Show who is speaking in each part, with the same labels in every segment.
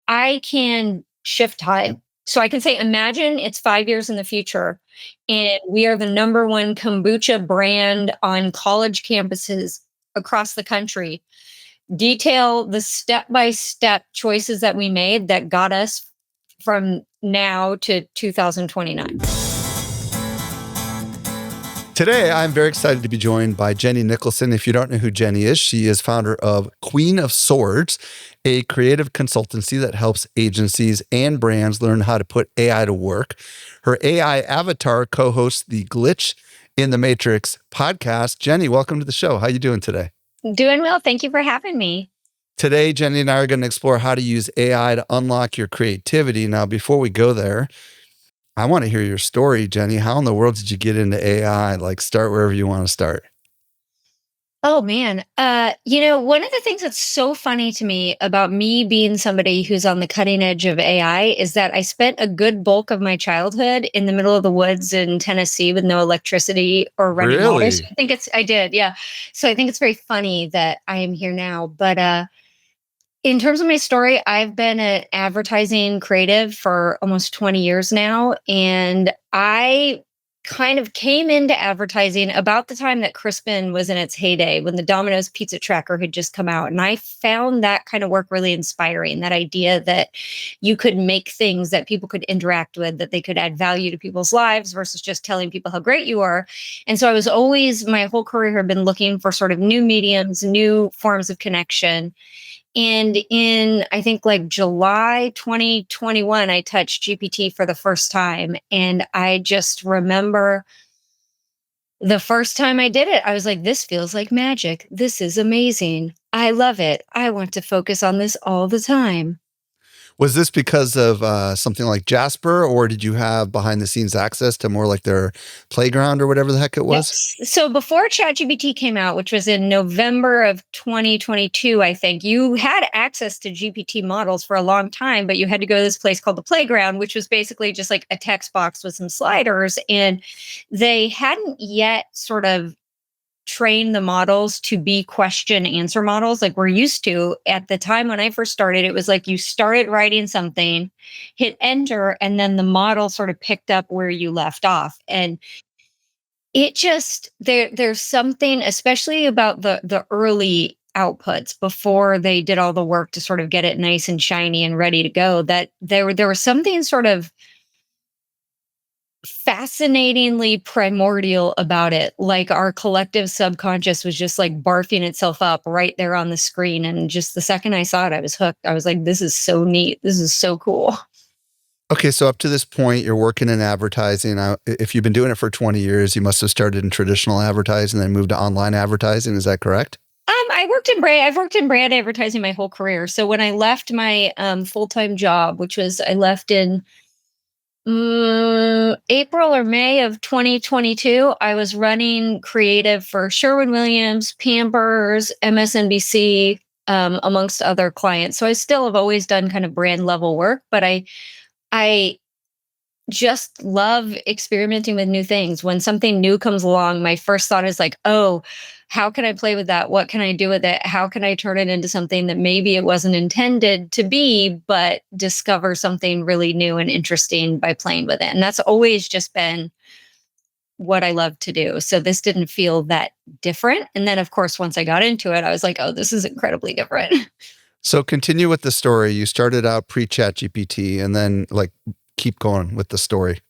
Speaker 1: I can shift time. So I can say, imagine it's 5 years in the future, and we are the number one kombucha brand on college campuses across the country. Detail the step by step choices that we made that got us from now to 2029.
Speaker 2: Today, I'm very excited to be joined by Jenny Nicholson. If you don't know who Jenny is, she is founder of Queen of Swords, a creative consultancy that helps agencies and brands learn how to put AI to work. Her AI avatar co-hosts the Glitch in the Matrix podcast. Jenny, welcome to the show. How are you doing today?
Speaker 1: Doing well. Thank you for having me.
Speaker 2: Today, Jenny and I are going to explore how to use AI to unlock your creativity. Now, before we go there, I want to hear your story, Jenny. How in the world did you get into AI? Like, start wherever you want to start.
Speaker 1: Oh man. One of the things that's so funny to me about me being somebody who's on the cutting edge of AI is that I spent a good bulk of my childhood in the middle of the woods in Tennessee with no electricity or running water. So
Speaker 2: Really?
Speaker 1: I did, yeah. So I think it's very funny that I am here now. But in terms of my story, I've been an advertising creative for almost 20 years now. And I kind of came into advertising about the time that Crispin was in its heyday, when the Domino's pizza tracker had just come out. And I found that kind of work really inspiring, that idea that you could make things that people could interact with, that they could add value to people's lives versus just telling people how great you are. And so I was always, my whole career had been looking for sort of new mediums, new forms of connection. And in, I think, like July 2021, I touched GPT for the first time. And I just remember the first time I did it, I was like, this feels like magic. This is amazing. I love it. I want to focus on this all the time.
Speaker 2: Was this because of something like Jasper, or did you have behind the scenes access to more like their playground or whatever the heck it was?
Speaker 1: Yes. So before ChatGPT came out, which was in November of 2022, I think, you had access to GPT models for a long time, but you had to go to this place called the Playground, which was basically just like a text box with some sliders. And they hadn't yet sort of train the models to be question answer models like we're used to. At the time when I first started, it was like you started writing something, hit enter, and then the model sort of picked up where you left off. And it just, there's something, especially about the early outputs before they did all the work to sort of get it nice and shiny and ready to go, that there was something sort of fascinatingly primordial about it. Like our collective subconscious was just like barfing itself up right there on the screen. And just the second I saw it, I was hooked. I was like, this is so neat. This is so cool.
Speaker 2: Okay, so up to this point, you're working in advertising. If you've been doing it for 20 years, you must have started in traditional advertising and then moved to online advertising. Is that correct?
Speaker 1: I've worked in brand advertising my whole career. So when I left my full-time job, which was, I left in April or May of 2022, I was running creative for Sherwin-Williams, Pampers, MSNBC, amongst other clients. So I still have always done kind of brand level work, but I just love experimenting with new things. When something new comes along, my first thought is like, oh, how can I play with that? What can I do with it? How can I turn it into something that maybe it wasn't intended to be, but discover something really new and interesting by playing with it? And that's always just been what I love to do. So this didn't feel that different. And then, of course, once I got into it, I was like, oh, this is incredibly different.
Speaker 2: So continue with the story. You started out pre-Chat GPT and then like keep going with the story.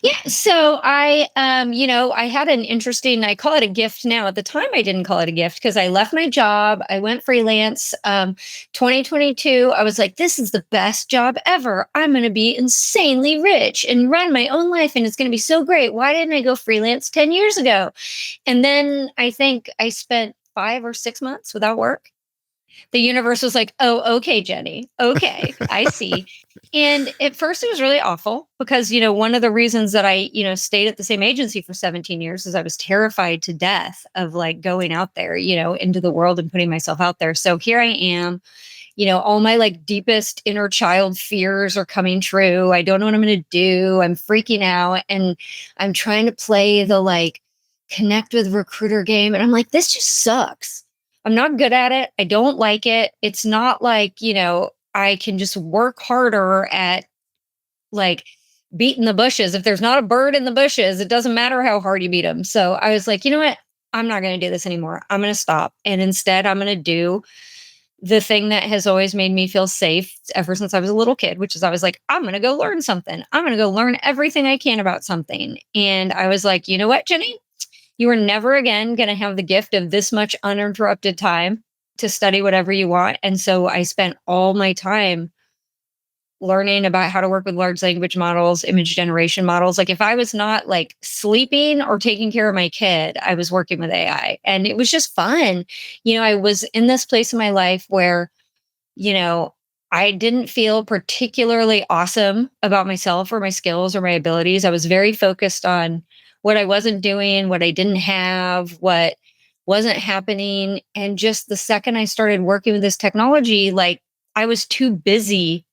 Speaker 1: Yeah. So I had an interesting, I call it a gift now. At the time, I didn't call it a gift because I left my job. I went freelance. 2022, I was like, this is the best job ever. I'm going to be insanely rich and run my own life. And it's going to be so great. Why didn't I go freelance 10 years ago? And then I think I spent 5 or 6 months without work. The universe was like, oh, okay, Jenny. Okay, I see. And at first it was really awful because, one of the reasons that I, stayed at the same agency for 17 years is I was terrified to death of like going out there, into the world and putting myself out there. So here I am, all my like deepest inner child fears are coming true. I don't know what I'm going to do. I'm freaking out and I'm trying to play the like connect with recruiter game. And I'm like, this just sucks. I'm not good at it. I don't like it. It's not like, I can just work harder at like beating the bushes. If there's not a bird in the bushes, it doesn't matter how hard you beat them. So I was like, you know what? I'm not going to do this anymore. I'm going to stop. And instead, I'm going to do the thing that has always made me feel safe ever since I was a little kid, which is I was like, I'm going to go learn something. I'm going to go learn everything I can about something. And I was like, you know what, Jenny? You are never again going to have the gift of this much uninterrupted time to study whatever you want. And so I spent all my time learning about how to work with large language models, image generation models. Like if I was not like sleeping or taking care of my kid, I was working with AI and it was just fun. I was in this place in my life where, you know, I didn't feel particularly awesome about myself or my skills or my abilities. I was very focused on what I wasn't doing, what I didn't have, what wasn't happening. And just the second I started working with this technology, like I was too busy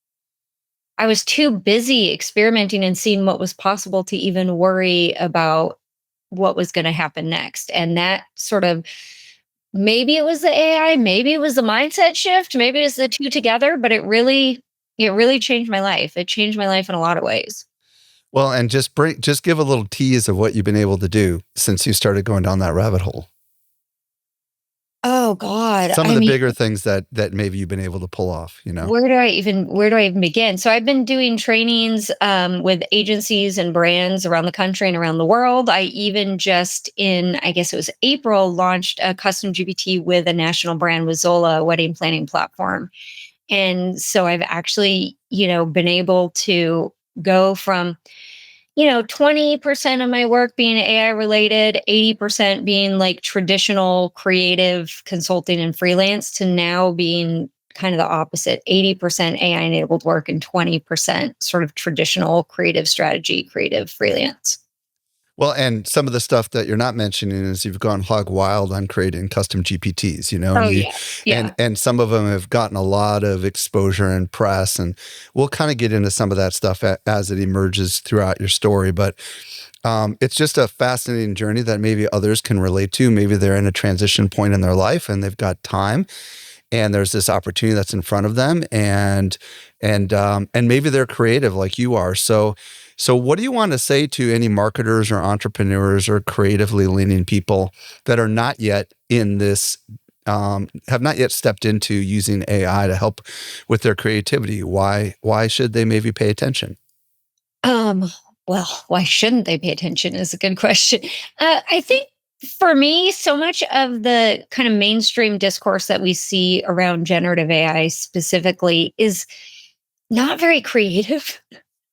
Speaker 1: I was too busy experimenting and seeing what was possible to even worry about what was going to happen next. And that sort of maybe it was the AI, maybe it was the mindset shift, maybe it's the two together, but it really changed my life. It changed my life in a lot of ways.
Speaker 2: Well, and just give a little tease of what you've been able to do since you started going down that rabbit hole.
Speaker 1: Oh God.
Speaker 2: Some of
Speaker 1: I
Speaker 2: the
Speaker 1: mean,
Speaker 2: bigger things that maybe you've been able to pull off, you know?
Speaker 1: where do I even begin? So I've been doing trainings with agencies and brands around the country and around the world. I even just in I guess it was April launched a custom GPT with a national brand with Zola, a wedding planning platform. And so I've actually, been able to go from 20% of my work being AI related, 80% being like traditional creative consulting and freelance to now being kind of the opposite 80% AI enabled work and 20% sort of traditional creative strategy, creative freelance.
Speaker 2: Well, and some of the stuff that you're not mentioning is you've gone hog wild on creating custom GPTs,
Speaker 1: Oh,
Speaker 2: and you
Speaker 1: yeah.
Speaker 2: and
Speaker 1: Yeah.
Speaker 2: and some of them have gotten a lot of exposure and press, and we'll kind of get into some of that stuff as it emerges throughout your story. But it's just a fascinating journey that maybe others can relate to. Maybe they're in a transition point in their life and they've got time and there's this opportunity that's in front of them and maybe they're creative like you are. So what do you want to say to any marketers or entrepreneurs or creatively leaning people that are not yet in this have not yet stepped into using AI to help with their creativity? Why should they maybe pay attention?
Speaker 1: Um, well, why shouldn't they pay attention is a good question. I think for me, so much of the kind of mainstream discourse that we see around generative AI specifically is not very creative.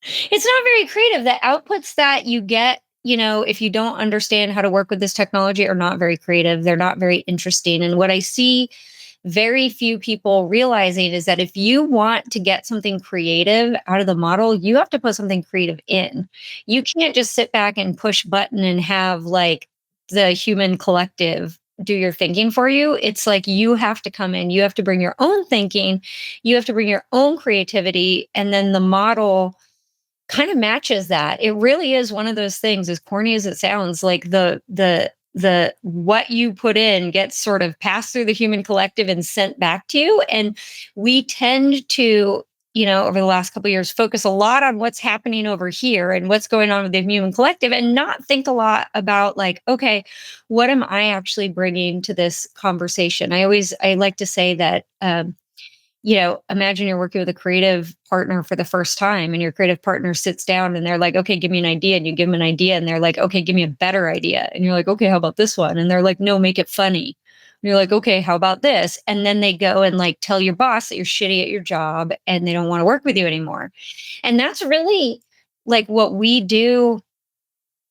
Speaker 1: It's not very creative. The outputs that you get, if you don't understand how to work with this technology, are not very creative. They're not very interesting. And what I see very few people realizing is that if you want to get something creative out of the model, you have to put something creative in. You can't just sit back and push button and have like the human collective do your thinking for you. It's like you have to come in, you have to bring your own thinking, you have to bring your own creativity, and then the model kind of matches that. It really is one of those things, as corny as it sounds, like the what you put in gets sort of passed through the human collective and sent back to you. And we tend to, over the last couple of years, focus a lot on what's happening over here and what's going on with the human collective and not think a lot about like, okay, what am I actually bringing to this conversation? I like to say that imagine you're working with a creative partner for the first time and your creative partner sits down and they're like, okay, give me an idea. And you give them an idea and they're like, okay, give me a better idea. And you're like, okay, how about this one? And they're like, no, make it funny. And you're like, okay, how about this? And then they go and like tell your boss that you're shitty at your job and they don't want to work with you anymore. And that's really like what we do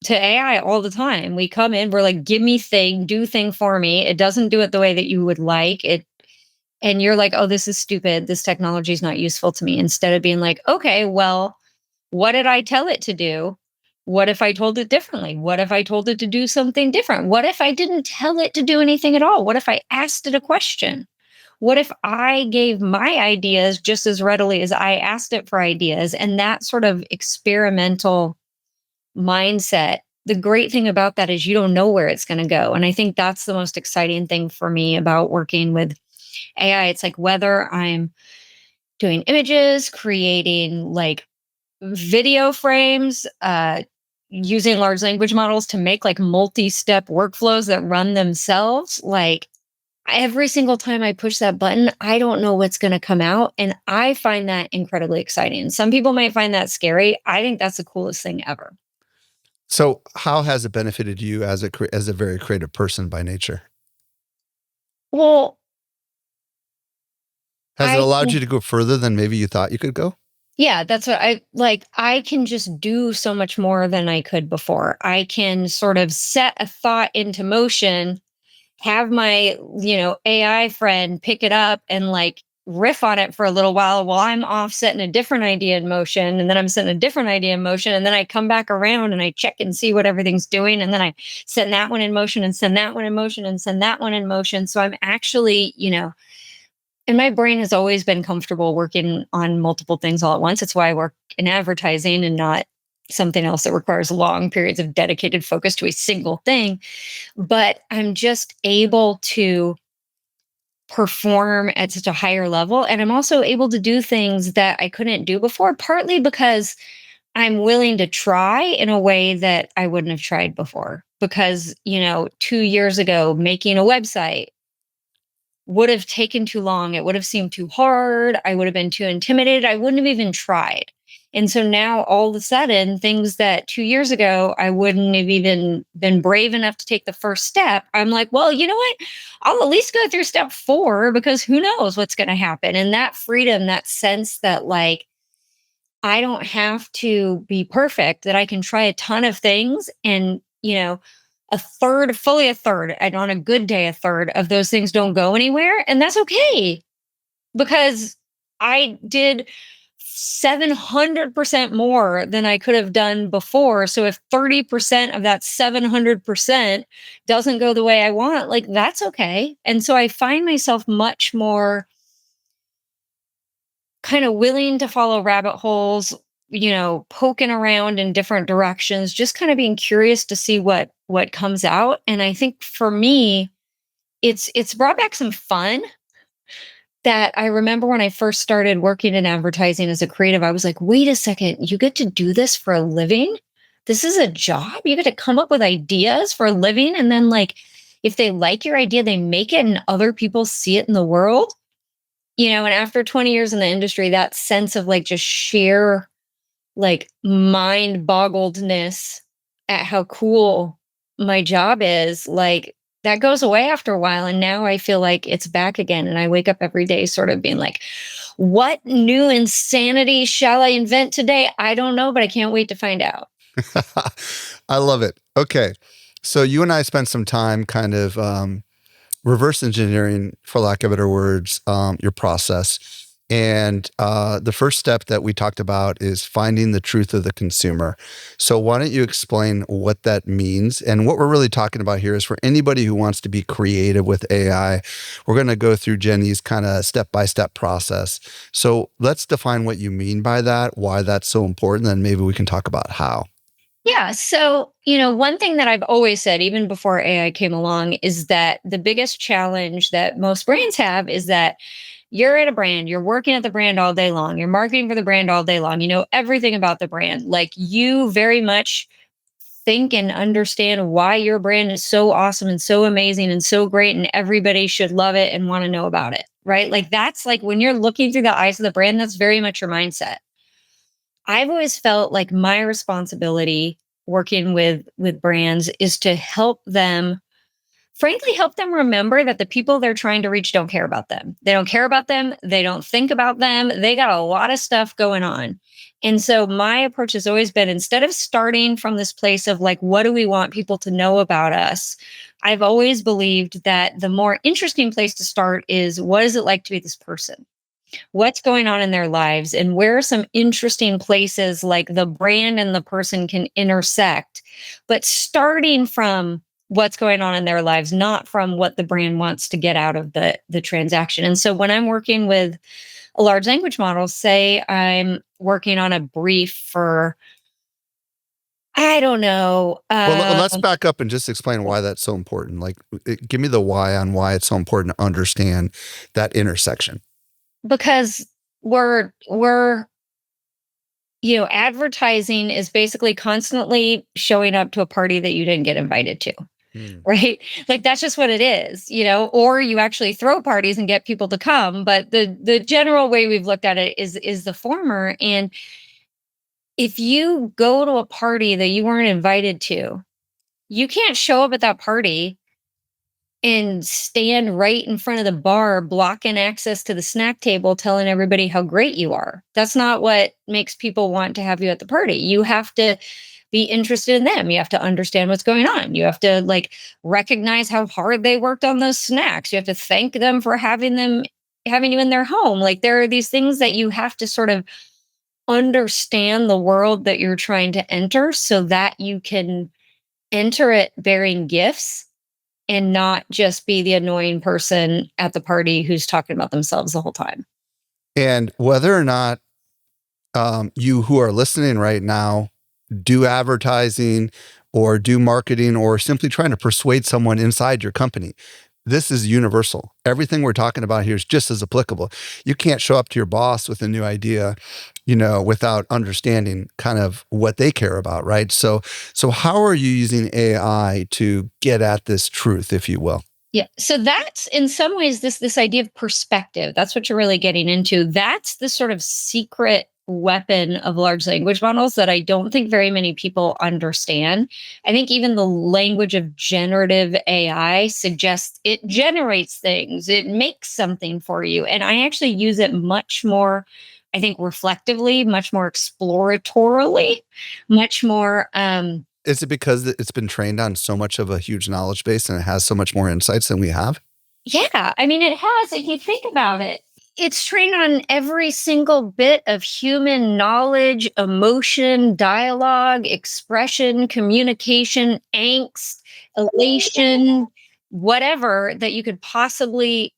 Speaker 1: to AI all the time. We come in, we're like, give me thing, do thing for me. It doesn't do it the way that you would like. And you're like, "Oh, this is stupid. This technology is not useful to me." Instead of being like, "Okay, well, what did I tell it to do? What if I told it differently? What if I told it to do something different? What if I didn't tell it to do anything at all? What if I asked it a question? What if I gave my ideas just as readily as I asked it for ideas?" And that sort of experimental mindset, the great thing about that is you don't know where it's going to go. And I think that's the most exciting thing for me about working with AI. It's like whether I'm doing images, creating like video frames, using large language models to make like multi-step workflows that run themselves. Like every single time I push that button, I don't know what's going to come out. And I find that incredibly exciting. Some people might find that scary. I think that's the coolest thing ever.
Speaker 2: So, how has it benefited you as as a very creative person by nature?
Speaker 1: Well,
Speaker 2: Has it
Speaker 1: I
Speaker 2: allowed you to go further than maybe you thought you could go?
Speaker 1: Yeah, that's what I like. I can just do so much more than I could before. I can sort of set a thought into motion, have my, AI friend pick it up and like riff on it for a little while I'm off setting a different idea in motion. And then I'm setting a different idea in motion. And then I come back around and I check and see what everything's doing. And then I send that one in motion and send that one in motion and send that one in motion. So I'm actually, and my brain has always been comfortable working on multiple things all at once. It's why I work in advertising and not something else that requires long periods of dedicated focus to a single thing. But I'm just able to perform at such a higher level. And I'm also able to do things that I couldn't do before, partly because I'm willing to try in a way that I wouldn't have tried before. Because, 2 years ago, making a website would have taken too long. It would have seemed too hard. I would have been too intimidated. I wouldn't have even tried. And so now all of a sudden, things that 2 years ago I wouldn't have even been brave enough to take the first step, I'm like, well, you know what? I'll at least go through step 4 because who knows what's going to happen. And that freedom, that sense that like, I don't have to be perfect, that I can try a ton of things and, a third, fully a third, and on a good day, a third of those things don't go anywhere. And that's okay because I did 700% more than I could have done before. So if 30% of that 700% doesn't go the way I want, like that's okay. And so I find myself much more kind of willing to follow rabbit holes, poking around in different directions, just kind of being curious to see what comes out. And I think for me, it's brought back some fun that I remember when I first started working in advertising as a creative. I was like, wait a second, you get to do this for a living? This is a job? You get to come up with ideas for a living. And then, like, if they like your idea, they make it and other people see it in the world. And after 20 years in the industry, that sense of like just sheer like mind boggledness at how cool my job is, like that goes away after a while. And now I feel like it's back again. And I wake up every day sort of being like, what new insanity shall I invent today? I don't know, but I can't wait to find out.
Speaker 2: I love it. Okay. So you and I spent some time kind of reverse engineering, for lack of better words, your process. And the first step that we talked about is finding the truth of the consumer. So why don't you explain what that means? And what we're really talking about here is for anybody who wants to be creative with AI, we're going to go through Jenny's kind of step-by-step process. So let's define what you mean by that, why that's so important, then maybe we can talk about how.
Speaker 1: Yeah. So, one thing that I've always said, even before AI came along, is that the biggest challenge that most brands have is that you're at a brand, you're working at the brand all day long, you're marketing for the brand all day long, you know everything about the brand. Like you very much think and understand why your brand is so awesome and so amazing and so great, and everybody should love it and want to know about it. Right. Like that's like when you're looking through the eyes of the brand, that's very much your mindset. I've always felt like my responsibility working with brands is to help them, frankly, help them remember that the people they're trying to reach don't care about them. They don't care about them. They don't think about them. They got a lot of stuff going on. And so my approach has always been, instead of starting from this place of like, what do we want people to know about us? I've always believed that the more interesting place to start is, what is it like to be this person? What's going on in their lives, and where are some interesting places like the brand and the person can intersect, but starting from what's going on in their lives, not from what the brand wants to get out of the transaction. And so when I'm working with a large language model, say I'm working on a brief for, I don't know,
Speaker 2: Well, let's back up and just explain why that's so important. Like, give me the why on why it's so important to understand that intersection.
Speaker 1: because we're advertising is basically constantly showing up to a party that you didn't get invited to.
Speaker 2: Hmm.
Speaker 1: Right? Like that's just what it is. Or you actually throw parties and get people to come, but the general way we've looked at it is the former. And if you go to a party that you weren't invited to, you can't show up at that party and stand right in front of the bar blocking access to the snack table telling everybody how great you are. That's not what makes people want to have you at the party. You have to be interested in them. You have to understand what's going on. You have to recognize how hard they worked on those snacks. You have to thank them for having you in their home. Like there are these things that you have to sort of understand the world that you're trying to enter so that you can enter it bearing gifts and not just be the annoying person at the party who's talking about themselves the whole time.
Speaker 2: And whether or not you who are listening right now do advertising or do marketing or simply trying to persuade someone inside your company, this is universal. Everything we're talking about here is just as applicable. You can't show up to your boss with a new idea, without understanding kind of what they care about, right? So how are you using AI to get at this truth, if you will?
Speaker 1: Yeah. So that's in some ways this idea of perspective. That's what you're really getting into. That's the sort of secret weapon of large language models that I don't think very many people understand. I think even the language of generative AI suggests it generates things, it makes something for you. And I actually use it much more, I think, reflectively, much more exploratorily, much more
Speaker 2: Is it because it's been trained on so much of a huge knowledge base and it has so much more insights than we have?
Speaker 1: Yeah, I mean, it has, if you think about it. It's trained on every single bit of human knowledge, emotion, dialogue, expression, communication, angst, elation, whatever that you could possibly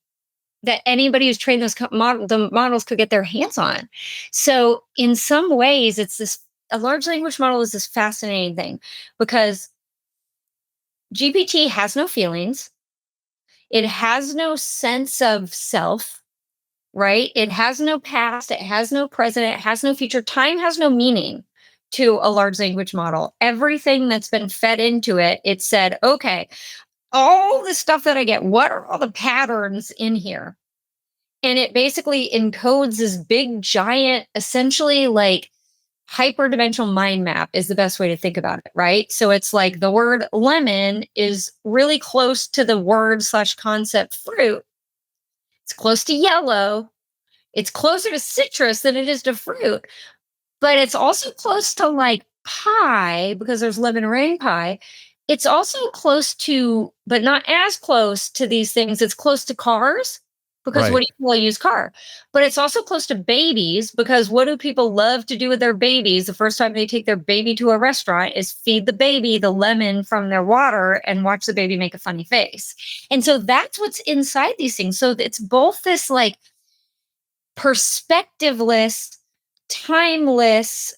Speaker 1: that anybody who's trained the models could get their hands on. So, in some ways, it's this a large language model is this fascinating thing because GPT has no feelings. It has no sense of self, right? It has no past, it has no present, it has no future. Time has no meaning to a large language model. Everything that's been fed into it, it said, okay, all the stuff that I get, what are all the patterns in here? And it basically encodes this big, giant, essentially like hyperdimensional mind map is the best way to think about it, right? So it's like the word lemon is really close to the word slash concept fruit. It's close to yellow. It's closer to citrus than it is to fruit, but it's also close to like pie because there's lemon meringue pie. It's also close to, but not as close to these things. It's close to cars because what
Speaker 2: Right.
Speaker 1: do you call a used car? But it's also close to babies because what do people love to do with their babies? The first time they take their baby to a restaurant is feed the baby the lemon from their water and watch the baby make a funny face. And so that's what's inside these things. So it's both this like perspectiveless, timeless,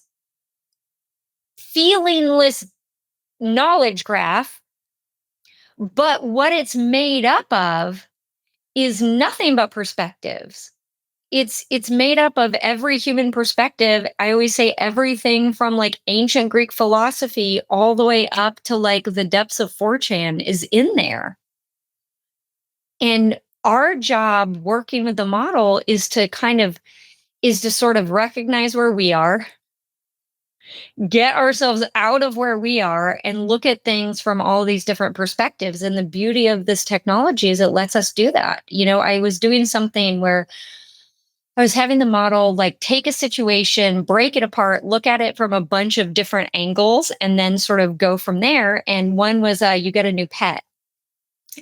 Speaker 1: feelingless knowledge graph. But what it's made up of is nothing but perspectives. It's made up of every human perspective. I always say everything from like ancient Greek philosophy all the way up to like the depths of 4chan is in there. And our job working with the model is to sort of recognize where we are, get ourselves out of where we are and look at things from all these different perspectives. And the beauty of this technology is it lets us do that. I was doing something where I was having the model like take a situation, break it apart, look at it from a bunch of different angles, and then sort of go from there. And one was you get a new pet.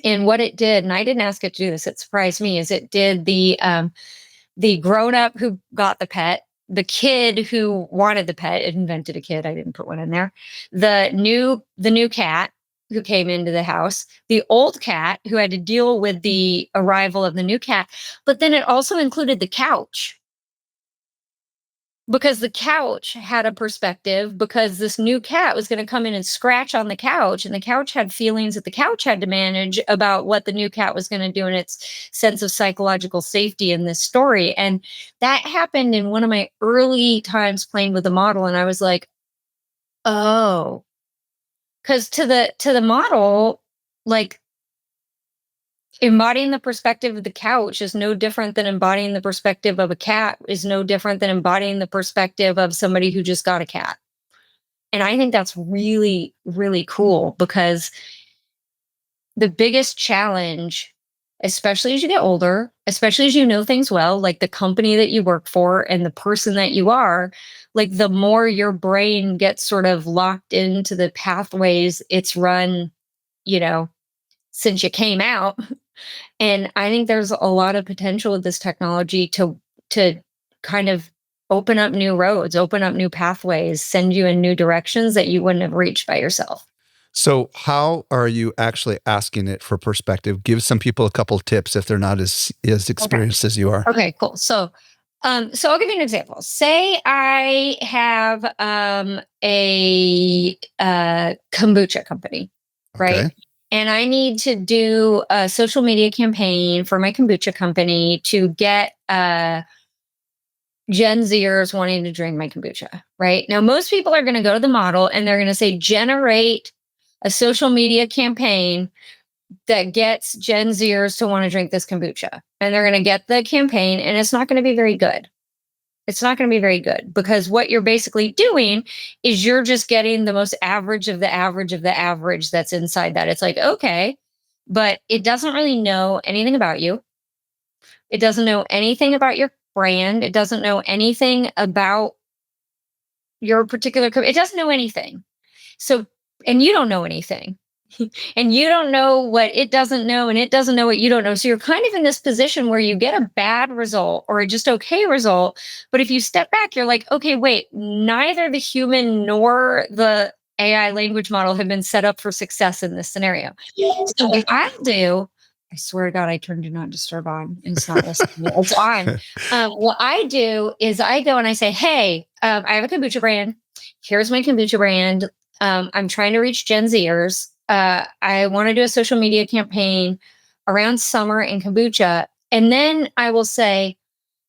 Speaker 1: And what it did, and I didn't ask it to do this, it surprised me, is it did the grown up who got the pet, the kid who wanted the pet, it invented a kid. I didn't put one in there. The new cat who came into the house, the old cat who had to deal with the arrival of the new cat, but then it also included the couch. because the couch had a perspective, because this new cat was going to come in and scratch on the couch, and the couch had feelings that the couch had to manage about what the new cat was going to do and its sense of psychological safety in this story. And that happened in one of my early times playing with the model, and I was like, oh, because to the model, like, embodying the perspective of the couch is no different than embodying the perspective of a cat, is no different than embodying the perspective of somebody who just got a cat. And I think that's really, really cool, because the biggest challenge, especially as you get older, especially as you know things well, like the company that you work for and the person that you are, like the more your brain gets sort of locked into the pathways it's run, you know, since you came out. And I think there's a lot of potential with this technology to kind of open up new roads, open up new pathways, send you in new directions that you wouldn't have reached by yourself.
Speaker 2: So, how are you actually asking it for perspective? Give some people a couple tips if they're not as
Speaker 1: Okay.
Speaker 2: experienced as you are.
Speaker 1: Okay, cool. So I'll give you an example. Say I have a kombucha company, right?
Speaker 2: Okay.
Speaker 1: And I need to do a social media campaign for my kombucha company to get Gen Zers wanting to drink my kombucha, right? Now, most people are going to go to the model and they're going to say, generate a social media campaign that gets Gen Zers to want to drink this kombucha. And they're going to get the campaign, and it's not going to be very good. It's not going to be very good, because what you're basically doing is you're just getting the most average of the average of the average that's inside that. It's like, okay, but it doesn't really know anything about you. It doesn't know anything about your brand. It doesn't know anything about your particular it doesn't know anything. So, and you don't know anything. And you don't know what it doesn't know, and it doesn't know what you don't know. So you're kind of in this position where you get a bad result or a just okay result. But if you step back, you're like, okay, wait, neither the human nor the AI language model have been set up for success in this scenario. So what I'll do, I swear to God, I turned do not disturb on, and it's not listening. It's on. What I do is I go and I say, hey, I have a kombucha brand. Here's my kombucha brand. I'm trying to reach Gen Zers. I want to do a social media campaign around summer in kombucha. And then I will say,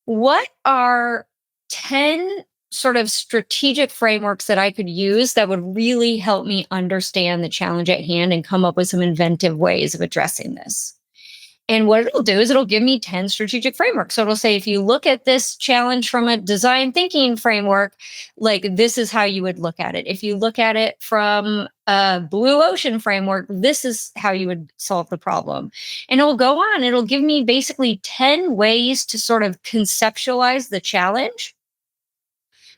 Speaker 1: what are 10 sort of strategic frameworks that I could use that would really help me understand the challenge at hand and come up with some inventive ways of addressing this? And what it'll do is it'll give me 10 strategic frameworks. So it'll say, if you look at this challenge from a design thinking framework, like this is how you would look at it. If you look at it from a blue ocean framework, this is how you would solve the problem. And it'll go on. It'll give me basically 10 ways to sort of conceptualize the challenge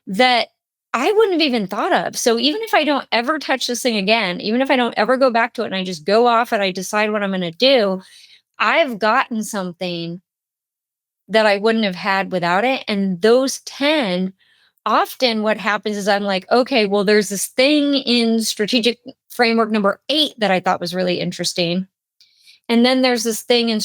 Speaker 1: that I wouldn't have even thought of. So even if I don't ever touch this thing again, even if I don't ever go back to it and I just go off and I decide what I'm going to do, I've gotten something that I wouldn't have had without it. And those 10, often what happens is I'm like, okay, well, there's this thing in strategic framework number 8 that I thought was really interesting. And then there's this thing in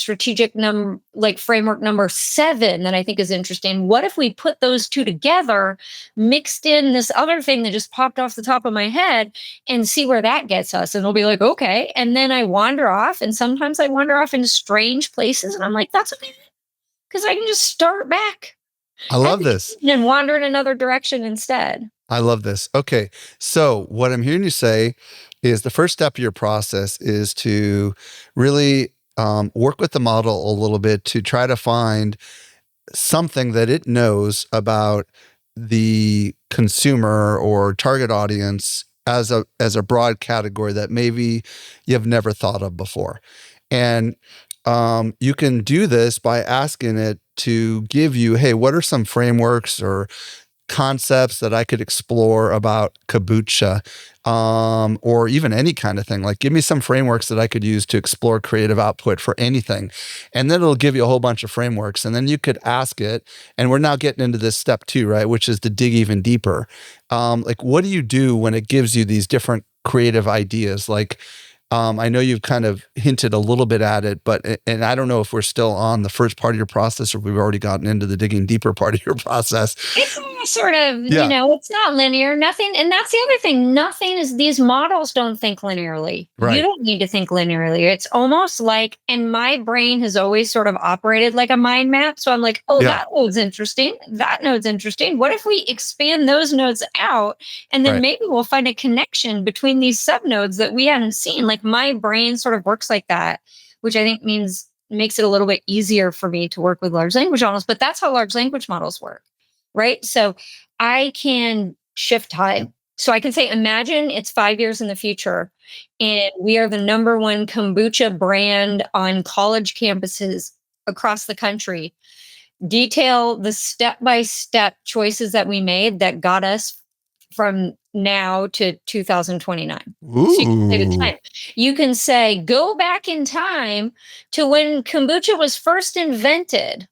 Speaker 1: framework number 7 that I think is interesting. What if we put those two together, mixed in this other thing that just popped off the top of my head, and see where that gets us? And it'll be like, okay. And then I wander off, and sometimes I wander off into strange places, and I'm like, that's okay, because I can just start back
Speaker 2: I
Speaker 1: at
Speaker 2: love
Speaker 1: the
Speaker 2: this.
Speaker 1: beginning and wander in another direction instead.
Speaker 2: I love this. Okay. So, what I'm hearing you say is the first step of your process is to really work with the model a little bit to try to find something that it knows about the consumer or target audience as a broad category that maybe you've never thought of before. And you can do this by asking it to give you, hey, what are some frameworks or concepts that I could explore about kombucha, or even any kind of thing. Like, give me some frameworks that I could use to explore creative output for anything. And then it'll give you a whole bunch of frameworks. And then you could ask it, and we're now getting into this step 2, right? Which is to dig even deeper. Like, what do you do when it gives you these different creative ideas? Like, I know you've kind of hinted a little bit at it, and I don't know if we're still on the first part of your process or we've already gotten into the digging deeper part of your process.
Speaker 1: It's all sort of,
Speaker 2: Yeah.
Speaker 1: it's not linear, nothing. And that's the other thing. Nothing is, these models don't think linearly. You
Speaker 2: Right.
Speaker 1: don't need to think linearly. It's almost like, and my brain has always sort of operated like a mind map. So I'm like, oh,
Speaker 2: Yeah.
Speaker 1: that node's interesting. That node's interesting. What if we expand those nodes out? And then
Speaker 2: Right.
Speaker 1: maybe we'll find a connection between these subnodes that we hadn't seen. Like my brain sort of works like that, which I think makes it a little bit easier for me to work with large language models. But that's how large language models work, right? So I can shift time. So I can say, imagine it's 5 years in the future, and we are the number one kombucha brand on college campuses across the country. Detail the step by step choices that we made that got us from now to 2029. So you can say the
Speaker 2: Ooh.
Speaker 1: time. You can say, go back in time to when kombucha was first invented.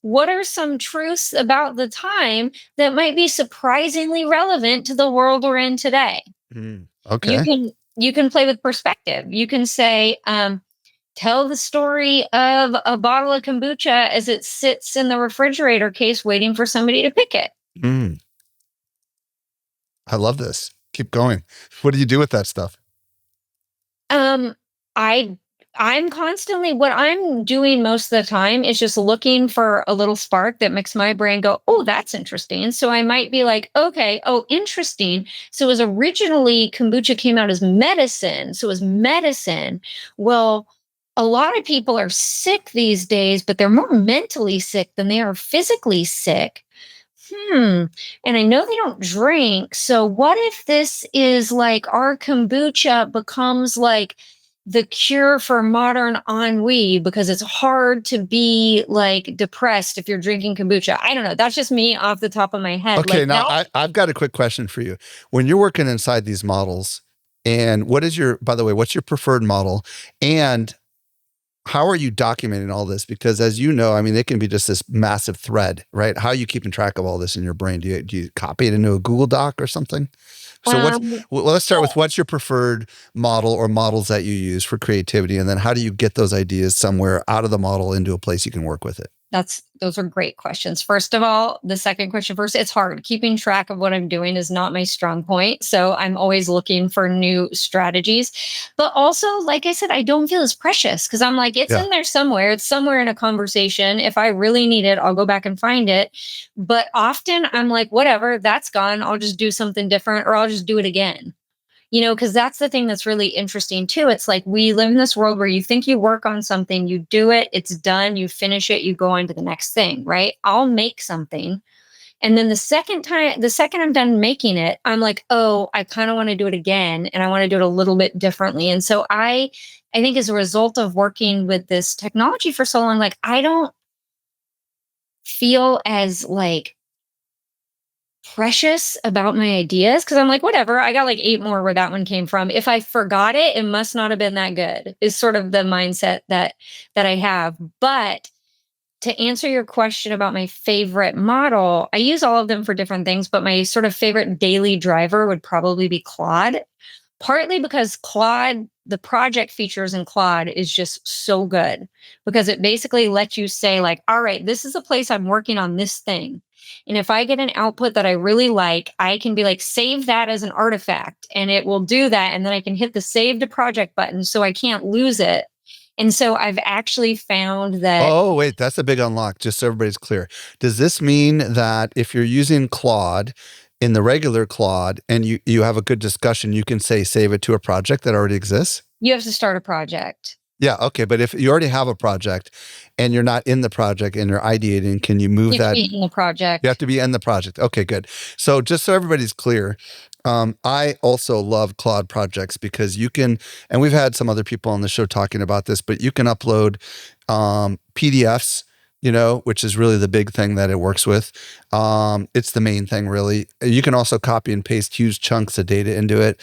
Speaker 1: What are some truths about the time that might be surprisingly relevant to the world we're in today?
Speaker 2: Mm,
Speaker 1: You
Speaker 2: okay.
Speaker 1: can you can play with perspective. You can say, tell the story of a bottle of kombucha as it sits in the refrigerator case waiting for somebody to pick it.
Speaker 2: Mm, I love this. Keep going. What do you do with that stuff?
Speaker 1: Um, I I'm constantly, what I'm doing most of the time is just looking for a little spark that makes my brain go, "Oh, that's interesting." So I might be like, "Okay, oh, interesting." So as originally kombucha came out as medicine. So as medicine, well, a lot of people are sick these days, but they're more mentally sick than they are physically sick. And I know they don't drink. So what if this is like our kombucha becomes like the cure for modern ennui because it's hard to be like depressed if you're drinking kombucha. I don't know. That's just me off the top of my head.
Speaker 2: Okay,
Speaker 1: Like
Speaker 2: now
Speaker 1: that.
Speaker 2: I've got a quick question for you. When you're working inside these models, and what is your, by the way, what's your preferred model? And how are you documenting all this? Because as you know, I mean, it can be just this massive thread, right? How are you keeping track of all this in your brain? Do you copy it into a Google Doc or something? So
Speaker 1: Um,
Speaker 2: well, let's start with what's your preferred model or models that you use for creativity? And then how do you get those ideas somewhere out of the model into a place you can work with it?
Speaker 1: those are great questions. First of all, the second question first, it's hard. Keeping track of what I'm doing is not my strong point. So I'm always looking for new strategies. But also, like I said, I don't feel as precious because I'm like, it's
Speaker 2: Yeah.
Speaker 1: in there somewhere. It's somewhere in a conversation. If I really need it, I'll go back and find it. But often I'm like, whatever, that's gone. I'll just do something different or I'll just do it again. Because that's the thing that's really interesting too. It's like we live in this world where you think you work on something, you do it, it's done, you finish it, you go on to the next thing, right? I'll make something. And then the second I'm done making it, I'm like, oh, I kind of want to do it again and I want to do it a little bit differently. And so I think as a result of working with this technology for so long, like I don't feel as like precious about my ideas because I'm like, whatever, I got like eight more where that one came from. If I forgot it, it must not have been that good, is sort of the mindset that I have. But to answer your question about my favorite model, I use all of them for different things, but my sort of favorite daily driver would probably be Claude. Partly because Claude, the project features in Claude is just so good because it basically lets you say, like, all right, this is a place I'm working on this thing. And if I get an output that I really like, I can be like, save that as an artifact and it will do that. And then I can hit the save to project button so I can't lose it. And so I've actually found that.
Speaker 2: Oh, wait, that's a big unlock, just so everybody's clear. Does this mean that if you're using Claude in the regular Claude and you have a good discussion, you can say save it to a project that already exists?
Speaker 1: You have to start a project.
Speaker 2: Yeah, okay. But if you already have a project and you're not in the project and you're ideating, can you move
Speaker 1: You have to
Speaker 2: that?
Speaker 1: be in the
Speaker 2: You have
Speaker 1: project.
Speaker 2: to be in the project. Okay, good. So just so everybody's clear, I also love Claude projects because you can, and we've had some other people on the show talking about this, but you can upload PDFs, which is really the big thing that it works with. It's the main thing, really. You can also copy and paste huge chunks of data into it.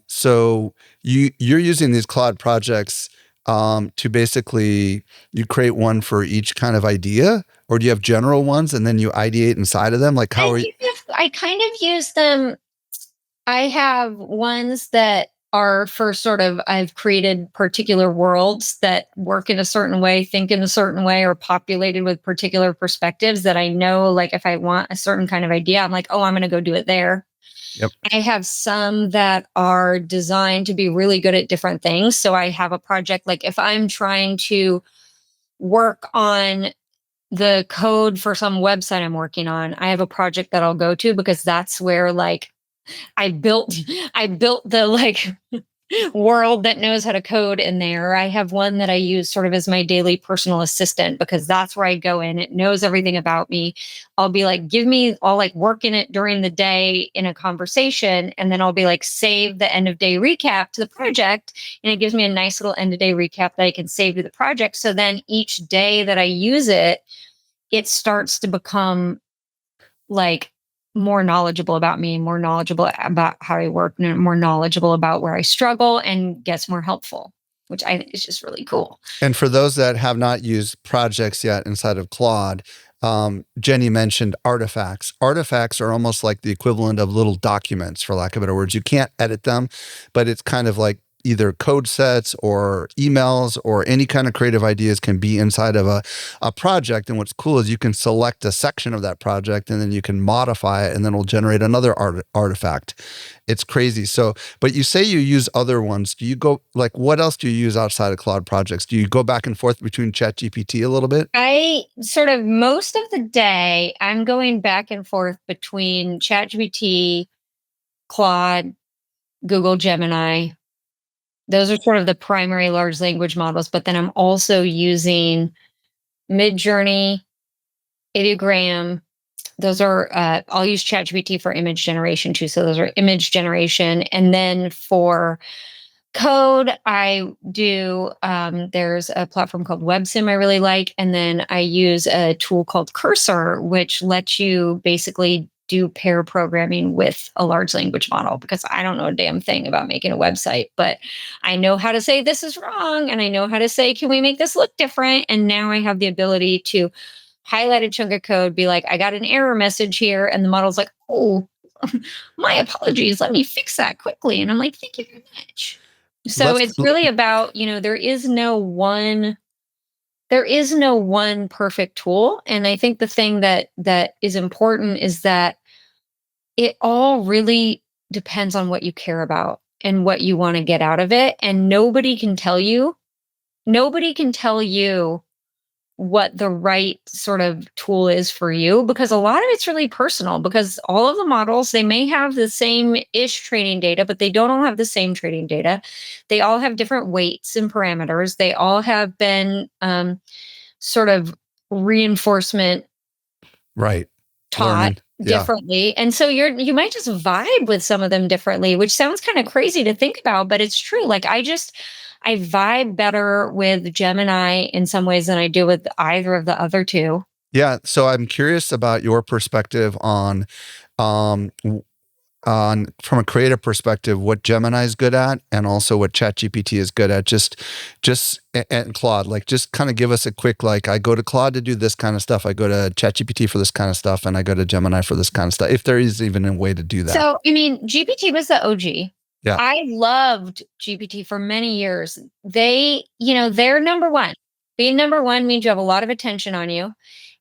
Speaker 2: So you're using these Claude projects to basically you create one for each kind of idea, or do you have general ones and then you ideate inside of them? Like how are you?
Speaker 1: I kind of use them. I have ones that are for sort of, I've created particular worlds that work in a certain way, think in a certain way, or populated with particular perspectives that I know, like if I want a certain kind of idea, I'm like, oh, I'm going to go do it there.
Speaker 2: Yep.
Speaker 1: I have some that are designed to be really good at different things. So I have a project, like if I'm trying to work on the code for some website I'm working on, I have a project that I'll go to because that's where like I built the like world that knows how to code in there. I have one that I use sort of as my daily personal assistant because that's where I go in. It knows everything about me. I'll be like, I'll like work in it during the day in a conversation. And then I'll be like, save the end of day recap to the project. And it gives me a nice little end of day recap that I can save to the project. So then each day that I use it, it starts to become like more knowledgeable about me, more knowledgeable about how I work, and more knowledgeable about where I struggle and gets more helpful, which I think is just really cool.
Speaker 2: And for those that have not used projects yet inside of Claude, Jenny mentioned artifacts. Artifacts are almost like the equivalent of little documents, for lack of better words. You can't edit them, but it's kind of like either code sets or emails or any kind of creative ideas can be inside of a project. And what's cool is you can select a section of that project and then you can modify it and then it'll generate another artifact. It's crazy. So, but you say you use other ones. Do you go, like, what else do you use outside of Claude projects? Do you go back and forth between ChatGPT a little bit?
Speaker 1: I sort of most of the day, I'm going back and forth between ChatGPT, Claude, Google Gemini. Those are sort of the primary large language models, but then I'm also using Midjourney, Ideogram. Those are, I'll use ChatGPT for image generation too. So those are image generation. And then for code, I do, there's a platform called WebSim I really like. And then I use a tool called Cursor, which lets you basically do pair programming with a large language model because I don't know a damn thing about making a website, but I know how to say this is wrong. And I know how to say, can we make this look different? And now I have the ability to highlight a chunk of code, be like, I got an error message here. And the model's like, oh, my apologies. Let me fix that quickly. And I'm like, thank you very much. So
Speaker 2: Let's
Speaker 1: it's really about, there is no one perfect tool. And I think the thing that is important is that it all really depends on what you care about and what you want to get out of it. And nobody can tell you what the right sort of tool is for you because a lot of it's really personal because all of the models they may have the same ish training data but they don't all have the same training data. They all have different weights and parameters. They all have been sort of reinforcement
Speaker 2: Right.
Speaker 1: taught
Speaker 2: Learning. Yeah.
Speaker 1: differently, and so you might just vibe with some of them differently, which sounds kind of crazy to think about, but it's true. Like I vibe better with Gemini in some ways than I do with either of the other two.
Speaker 2: Yeah. So I'm curious about your perspective um, on from a creative perspective, what Gemini is good at and also what ChatGPT is good at. And Claude, like just kind of give us a quick, like I go to Claude to do this kind of stuff. I go to ChatGPT for this kind of stuff. And I go to Gemini for this kind of stuff. If there is even a way to do that.
Speaker 1: So, I mean, GPT was the OG.
Speaker 2: Yeah.
Speaker 1: I loved GPT for many years. They're number one. Being number one means you have a lot of attention on you.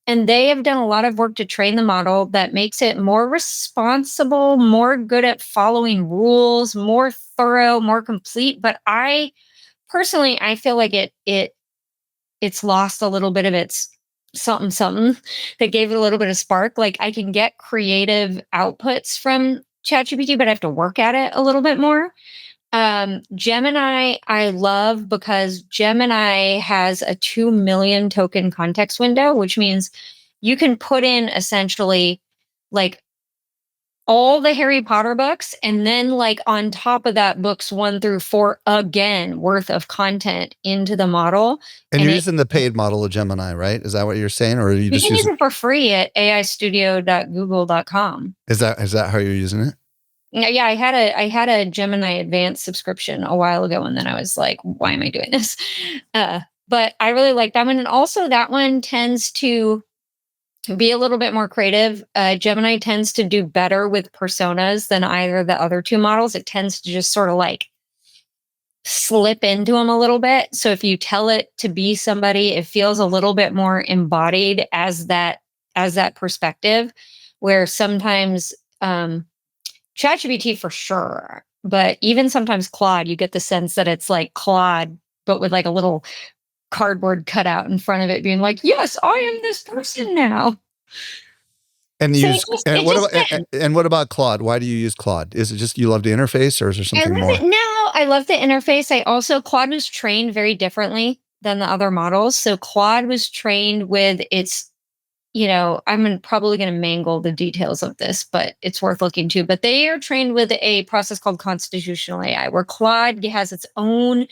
Speaker 1: And they have done a lot of work to train the model that makes it more responsible, more good at following rules, more thorough, more complete. But I personally, I feel like it's lost a little bit of its something something that gave it a little bit of spark. Like I can get creative outputs from ChatGPT, but I have to work at it a little bit more. Gemini, I love because Gemini has a 2 million token context window, which means you can put in essentially like all the Harry Potter books and then like on top of that books 1 through 4 again worth of content into the model.
Speaker 2: And
Speaker 1: And
Speaker 2: you're
Speaker 1: it
Speaker 2: using the paid model of Gemini, right? Is that what you're saying? Or are you
Speaker 1: you
Speaker 2: just
Speaker 1: can use
Speaker 2: using,
Speaker 1: it for free at aistudio.google.com.
Speaker 2: is that how you're using it?
Speaker 1: Yeah, I had a Gemini Advanced subscription a while ago, and then I was like, "Why am I doing this?" But I really like that one, and also that one tends to be a little bit more creative. Gemini tends to do better with personas than either of the other two models. It tends to just sort of like slip into them a little bit. So if you tell it to be somebody, it feels a little bit more embodied as that perspective. Where sometimes ChatGPT for sure, but even sometimes Claude, you get the sense that it's like Claude, but with like a little cardboard cutout in front of it, being like, "Yes, I am this person now."
Speaker 2: And
Speaker 1: So
Speaker 2: use
Speaker 1: it just depends.
Speaker 2: and what about Claude? Why do you use Claude? Is it just you love the interface, or is there
Speaker 1: I
Speaker 2: something
Speaker 1: love
Speaker 2: more?
Speaker 1: it. No, I love the interface. I also Claude was trained very differently than the other models. So Claude was trained with its, probably going to mangle the details of this, but it's worth looking to. But they are trained with a process called constitutional AI, where Claude has its own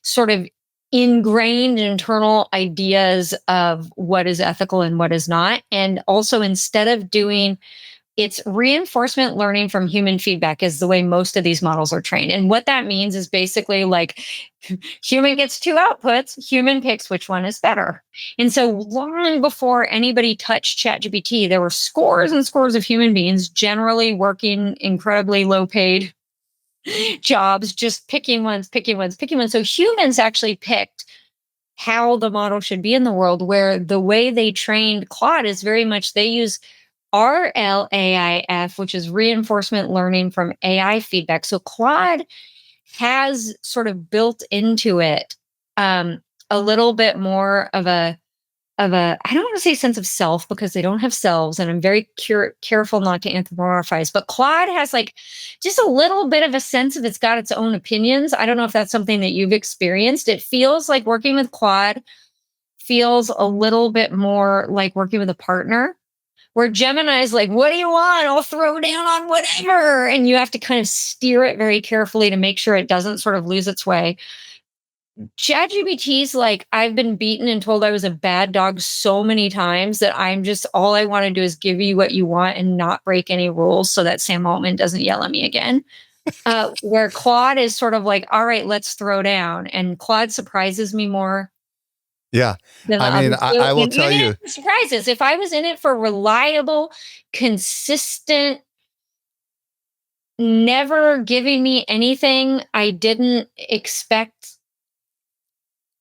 Speaker 1: sort of ingrained internal ideas of what is ethical and what is not. And also, instead of doing it's reinforcement learning from human feedback is the way most of these models are trained. And what that means is basically like human gets two outputs, human picks which one is better. And so long before anybody touched ChatGPT, there were scores and scores of human beings generally working incredibly low paid jobs, just picking ones, picking ones, picking ones. So humans actually picked how the model should be in the world, where the way they trained Claude is very much they use RLAIF, which is reinforcement learning from AI feedback. So Claude has sort of built into it a little bit more of a I don't want to say sense of self because they don't have selves, and I'm very careful not to anthropomorphize. But Claude has like just a little bit of a sense of it's got its own opinions. I don't know if that's something that you've experienced. It feels like working with Claude feels a little bit more like working with a partner where Gemini is like, what do you want? I'll throw down on whatever. And you have to kind of steer it very carefully to make sure it doesn't sort of lose its way. ChatGPT's like, I've been beaten and told I was a bad dog so many times that I'm just, all I want to do is give you what you want and not break any rules so that Sam Altman doesn't yell at me again. Where Claude is sort of like, all right, let's throw down. And Claude surprises me more
Speaker 2: Yeah.
Speaker 1: than the
Speaker 2: I mean,
Speaker 1: others do.
Speaker 2: I will
Speaker 1: And
Speaker 2: tell
Speaker 1: even
Speaker 2: you,
Speaker 1: if surprises, if I was in it for reliable, consistent, never giving me anything I didn't expect,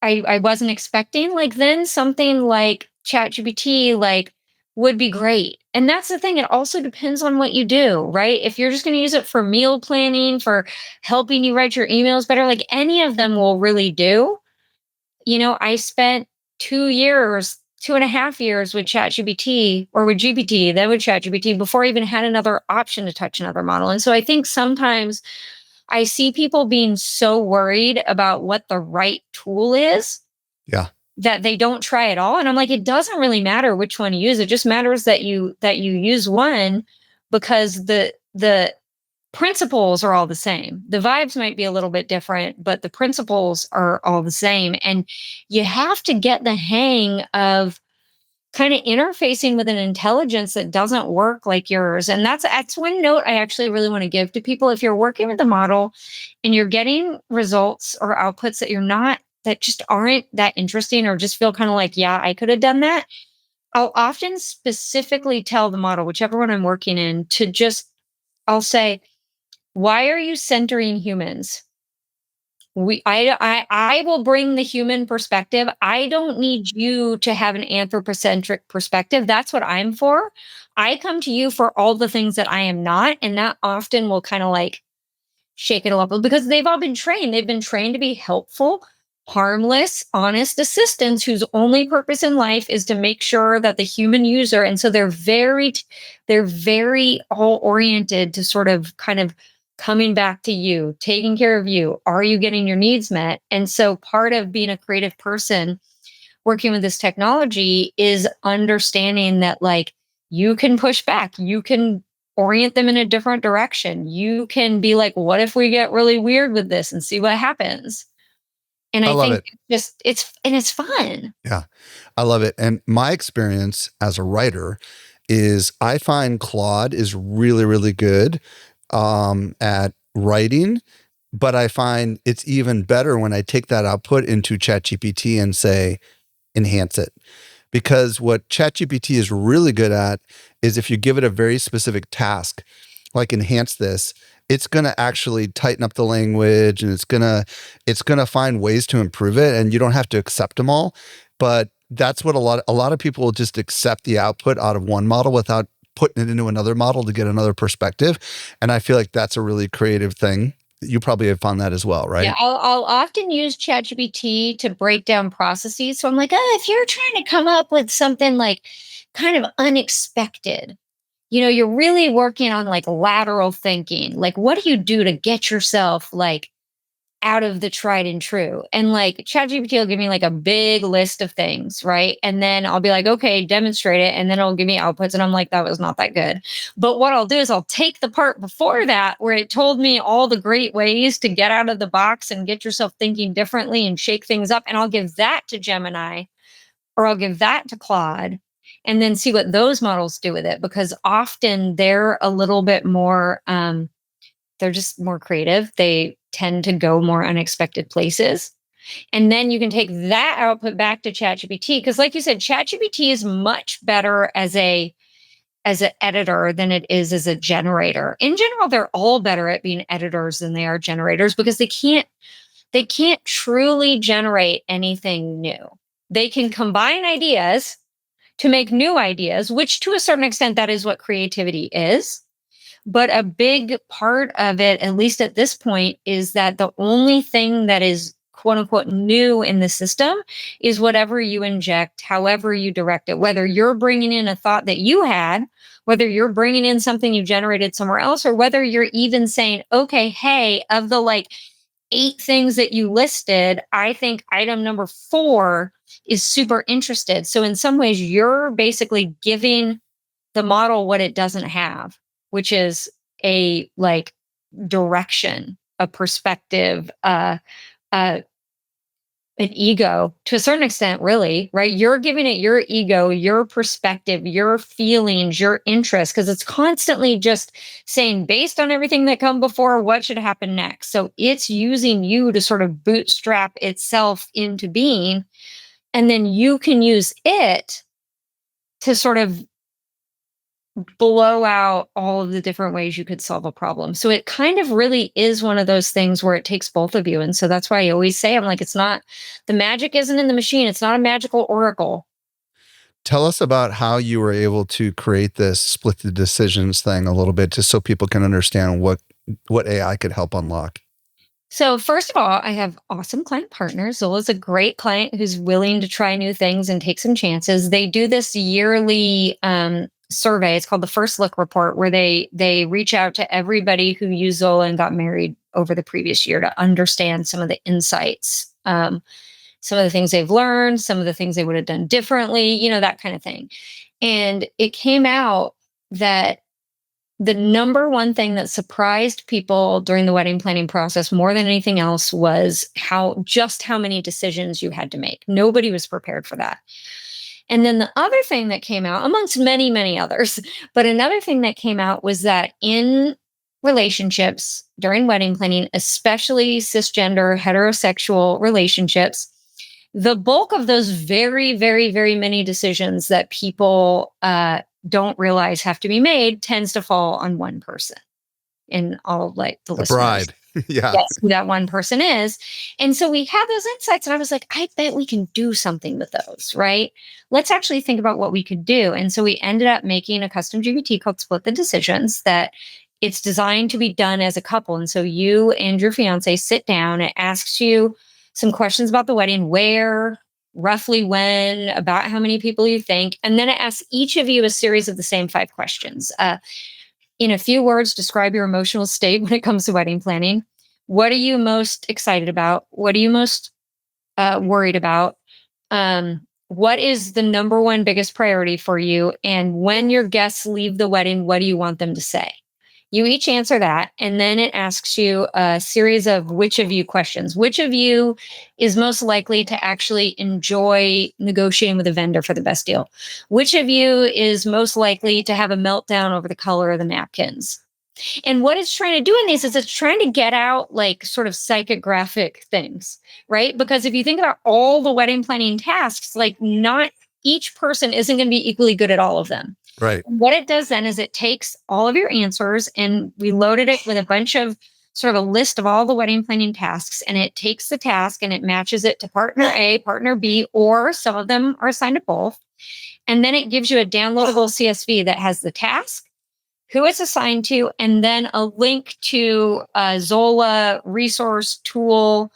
Speaker 1: I wasn't expecting, like then something like ChatGPT like would be great. And that's the thing. It also depends on what you do, right? If you're just going to use it for meal planning, for helping you write your emails better, like any of them will really do. I spent 2 years, 2.5 years with ChatGPT or with GPT, then with ChatGPT before I even had another option to touch another model. And so I think sometimes I see people being so worried about what the right tool is
Speaker 2: yeah,
Speaker 1: that they don't try at all. And I'm like, it doesn't really matter which one you use. It just matters that you use one because the principles are all the same. The vibes might be a little bit different, but the principles are all the same. And you have to get the hang of kind of interfacing with an intelligence that doesn't work like yours. And that's one note I actually really want to give to people. If you're working with a model and you're getting results or outputs that just aren't that interesting or just feel kind of like, yeah, I could have done that. I'll often specifically tell the model, whichever one I'm working in, I'll say, why are you centering humans? I will bring the human perspective. I don't need you to have an anthropocentric perspective. That's what I'm for. I come to you for all the things that I am not, and that often will kind of like shake it up because they've all been trained. They've been trained to be helpful, harmless, honest assistants whose only purpose in life is to make sure that the human user, and so they're very all oriented to sort of kind of coming back to you, taking care of you. Are you getting your needs met? And so part of being a creative person working with this technology is understanding that like you can push back, you can orient them in a different direction. You can be like, what if we get really weird with this and see what happens? And
Speaker 2: I
Speaker 1: I
Speaker 2: love
Speaker 1: think
Speaker 2: it.
Speaker 1: it's fun.
Speaker 2: Yeah, I love it. And my experience as a writer is I find Claude is really, really good at writing, but I find it's even better when I take that output into ChatGPT and say, enhance it. Because what ChatGPT is really good at is if you give it a very specific task, like enhance this, it's going to actually tighten up the language, and it's going to find ways to improve it, and you don't have to accept them all. But that's what a lot of people will just accept the output out of one model without putting it into another model to get another perspective. And I feel like that's a really creative thing. You probably have found that as well,
Speaker 1: Yeah,
Speaker 2: right?
Speaker 1: I'll often use ChatGPT to break down processes. So I'm like, oh, if you're trying to come up with something like kind of unexpected, you're really working on like lateral thinking. Like, what do you do to get yourself like out of the tried and true? And like ChatGPT will give me like a big list of things, right? And then I'll be like, okay, demonstrate it. And then it'll give me outputs. And I'm like, that was not that good. But what I'll do is I'll take the part before that where it told me all the great ways to get out of the box and get yourself thinking differently and shake things up. And I'll give that to Gemini, or I'll give that to Claude, and then see what those models do with it. Because often they're a little bit more, they're just more creative. They tend to go more unexpected places. And then you can take that output back to ChatGPT. Because like you said, ChatGPT is much better as an editor than it is as a generator. In general, they're all better at being editors than they are generators, because they can't truly generate anything new. They can combine ideas to make new ideas, which to a certain extent, that is what creativity is. But a big part of it, at least at this point, is that the only thing that is quote unquote new in the system is whatever you inject, however you direct it, whether you're bringing in a thought that you had, whether you're bringing in something you generated somewhere else, or whether you're even saying, okay, hey, of the like 8 things that you listed, I think item number 4 is super interested. So in some ways, you're basically giving the model what it doesn't have, which is a like direction, a perspective, uh, an ego to a certain extent, really, right? You're giving it your ego, your perspective, your feelings, your interests, because it's constantly just saying, based on everything that come before, what should happen next. So it's using you to sort of bootstrap itself into being. And then you can use it to sort of blow out all of the different ways you could solve a problem. So it kind of really is one of those things where it takes both of you. And so that's why I always say, I'm like, it's not, the magic isn't in the machine. It's not a magical oracle.
Speaker 2: Tell us about how you were able to create this split the decisions thing a little bit, just so people can understand what AI could help unlock.
Speaker 1: So first of all, I have awesome client partners. Zola's a great client who's willing to try new things and take some chances. They do this yearly survey. It's called the First Look Report, where they reach out to everybody who used Zola and got married over the previous year to understand some of the insights, some of the things they've learned, some of the things they would have done differently, that kind of thing. And it came out that the number one thing that surprised people during the wedding planning process more than anything else was how many decisions you had to make. Nobody was prepared for that. And then the other thing that came out, amongst many, many others, but another thing that came out was that in relationships during wedding planning, especially cisgender heterosexual relationships, the bulk of those very, very, very many decisions that people don't realize have to be made tends to fall on one person. And all like the
Speaker 2: The
Speaker 1: listeners
Speaker 2: bride. Yeah.
Speaker 1: guess who that one person is. And so we had those insights, and I was like, I bet we can do something with those, right? Let's actually think about what we could do. And so we ended up making a custom GPT called Split the Decisions, that it's designed to be done as a couple. And so you and your fiance sit down, it asks you some questions about the wedding, where, roughly when, about how many people you think. And then it asks each of you a series of the same 5 questions. In a few words, describe your emotional state when it comes to wedding planning. What are you most excited about? What are you most worried about? What is the number one biggest priority for you? And when your guests leave the wedding, what do you want them to say? You each answer that, and then it asks you a series of which of you questions. Which of you is most likely to actually enjoy negotiating with a vendor for the best deal? Which of you is most likely to have a meltdown over the color of the napkins? And what it's trying to do in these is it's trying to get out like sort of psychographic things, right? Because if you think about all the wedding planning tasks, like not each person isn't going to be equally good at all of them.
Speaker 2: Right.
Speaker 1: What it does then is it takes all of your answers, and we loaded it with a bunch of sort of a list of all the wedding planning tasks. And it takes the task and it matches it to partner A, partner B, or some of them are assigned to both. And then it gives you a downloadable CSV that has the task, who it's assigned to, and then a link to a Zola resource tool,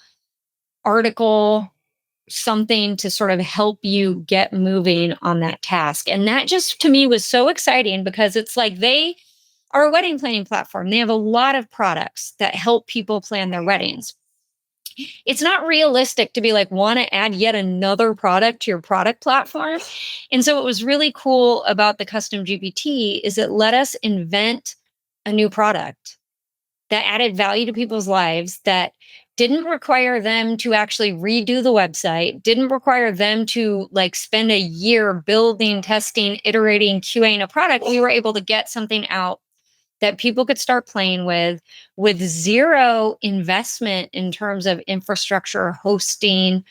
Speaker 1: article, something to sort of help you get moving on that task. And that just to me was so exciting because it's like they are a wedding planning platform. They have a lot of products that help people plan their weddings. It's not realistic to be like, want to add yet another product to your product platform. And so what was really cool about the custom GPT is it let us invent a new product that added value to people's lives, that didn't require them to actually redo the website, didn't require them to like spend a year building, testing, iterating, QAing a product. We were able to get something out that people could start playing with zero investment in terms of infrastructure, hosting,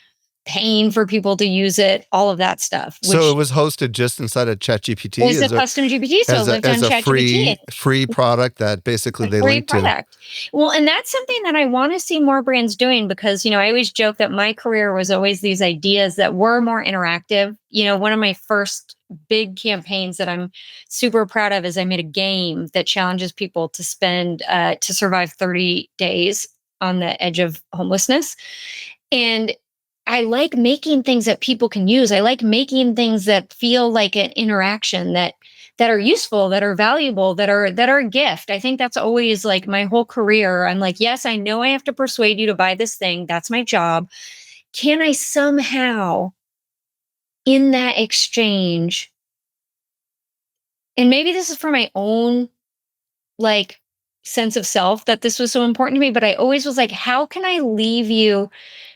Speaker 1: paying for people to use it, all of that stuff.
Speaker 2: So it
Speaker 1: Which
Speaker 2: was hosted just inside of ChatGPT
Speaker 1: is a custom GPT, so it lived on
Speaker 2: as a
Speaker 1: ChatGPT.
Speaker 2: free product that basically they
Speaker 1: Free
Speaker 2: link to.
Speaker 1: product. Well, and that's something that I want to see more brands doing because, I always joke that my career was always these ideas that were more interactive. One of my first big campaigns that I'm super proud of is I made a game that challenges people to to survive 30 days on the edge of homelessness. And I like making things that people can use. I like making things that feel like an interaction that are useful, that are valuable, that are a gift. I think that's always like my whole career. I'm like, yes, I know I have to persuade you to buy this thing. That's my job. Can I somehow in that exchange, and maybe this is for my own like sense of self that this was so important to me, but I always was like, how can I leave you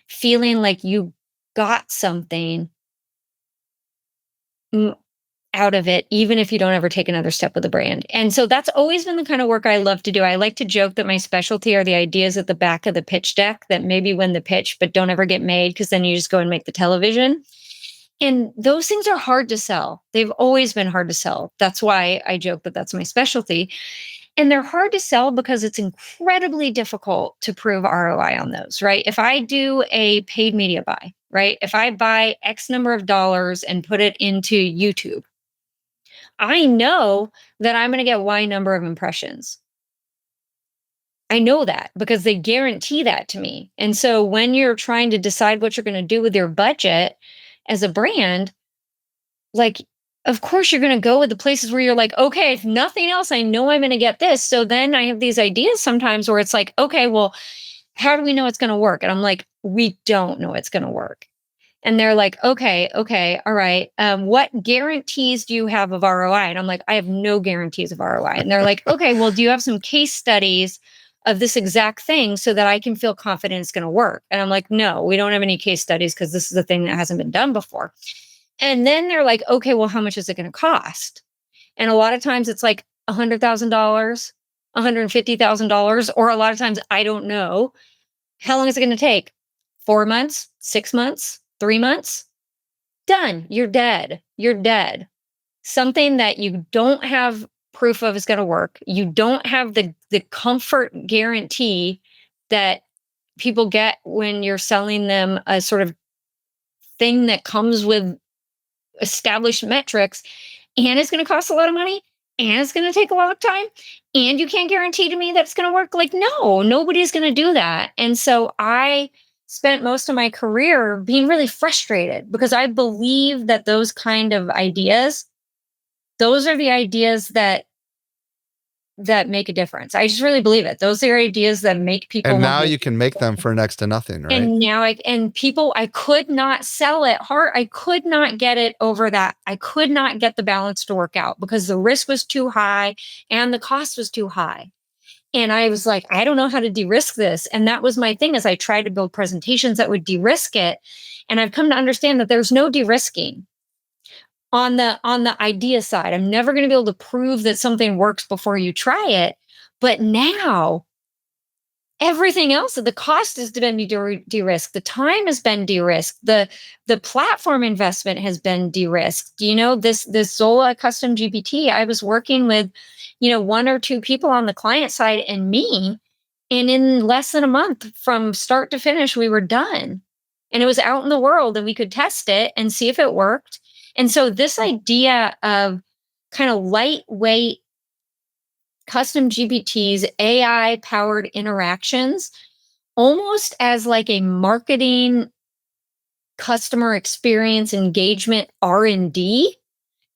Speaker 1: feeling like you got something out of it, even if you don't ever take another step with the brand. And so that's always been the kind of work I love to do. I like to joke that my specialty are the ideas at the back of the pitch deck that maybe win the pitch, but don't ever get made because then you just go and make the television. And those things are hard to sell. They've always been hard to sell. That's why I joke that that's my specialty. And they're hard to sell because it's incredibly difficult to prove ROI on those, right? If I do a paid media buy, right? If I buy X number of dollars and put it into YouTube, I know that I'm going to get Y number of impressions. I know that because they guarantee that to me. And so when you're trying to decide what you're going to do with your budget as a brand, like, of course, you're going to go with the places where you're like, okay, if nothing else, I know I'm going to get this. So then I have these ideas sometimes where it's like, okay, well, how do we know it's going to work? And I'm like, we don't know it's going to work. And they're like, okay, all right. What guarantees do you have of ROI? And I'm like, I have no guarantees of ROI. And they're like, okay, well, do you have some case studies of this exact thing so that I can feel confident it's going to work? And I'm like, no, we don't have any case studies because this is a thing that hasn't been done before. And then they're like, okay, well, how much is it going to cost? And a lot of times it's like $100,000, $150,000, or a lot of times I don't know. How long is it going to take? 4 months, 6 months, 3 months? Done. You're dead. You're dead. Something that you don't have proof of is going to work. You don't have the comfort guarantee that people get when you're selling them a sort of thing that comes with established metrics, and it's going to cost a lot of money, and it's going to take a long time, and you can't guarantee to me that it's going to work. Like, no, nobody's going to do that. And so I spent most of my career being really frustrated because I believe that those kind of ideas, those are the ideas that make a difference. I just really believe it. Those are ideas that make people.
Speaker 2: And now you can make them for next to nothing, right?
Speaker 1: And now I could not sell it hard. I could not get it over that. I could not get the balance to work out because the risk was too high and the cost was too high. And I was like, I don't know how to de-risk this. And that was my thing, is I tried to build presentations that would de-risk it. And I've come to understand that there's no de-risking on the idea side. I'm never going to be able to prove that something works before you try it. But now everything else, the cost has been de-risked, the time has been de-risked, the platform investment has been de-risked. This Zola custom GPT, I was working with, one or two people on the client side and me, and in less than a month from start to finish, we were done. And it was out in the world and we could test it and see if it worked. And so this idea of kind of lightweight custom GPTs, AI powered interactions, almost as like a marketing customer experience engagement R&D,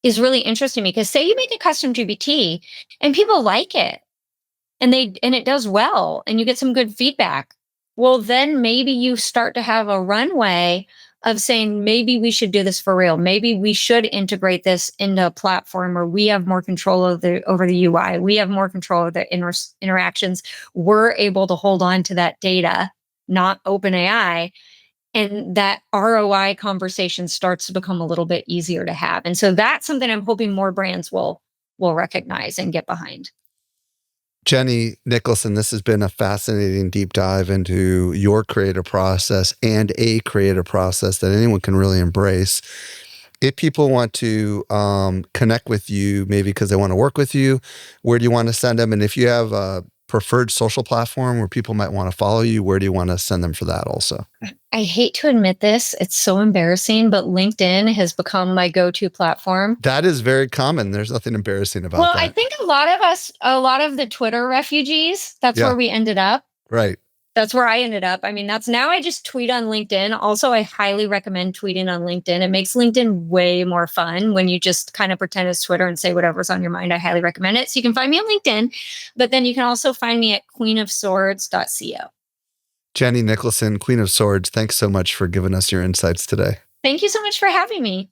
Speaker 1: is really interesting to me. Because say you make a custom GPT and people like it, and it does well and you get some good feedback, well then maybe you start to have a runway of saying, maybe we should do this for real, maybe we should integrate this into a platform where we have more control over the UI, we have more control of the interactions, we're able to hold on to that data, not OpenAI, and that ROI conversation starts to become a little bit easier to have. And so that's something I'm hoping more brands will recognize and get behind.
Speaker 2: Jenny Nicholson, this has been a fascinating deep dive into your creative process and a creative process that anyone can really embrace. If people want to connect with you, maybe because they want to work with you, where do you want to send them? And if you have a preferred social platform where people might want to follow you, where do you want to send them for that also?
Speaker 1: I hate to admit this, it's so embarrassing, but LinkedIn has become my go-to platform.
Speaker 2: That is very common. There's nothing embarrassing about
Speaker 1: Well,
Speaker 2: that.
Speaker 1: I think a lot of the Twitter refugees, that's where we ended up.
Speaker 2: Right.
Speaker 1: That's where I ended up. I mean, that's now I just tweet on LinkedIn. Also, I highly recommend tweeting on LinkedIn. It makes LinkedIn way more fun when you just kind of pretend it's Twitter and say whatever's on your mind. I highly recommend it. So you can find me on LinkedIn, but then you can also find me at queenofswords.co.
Speaker 2: Jenny Nicholson, Queen of Swords, thanks so much for giving us your insights today.
Speaker 1: Thank you so much for having me.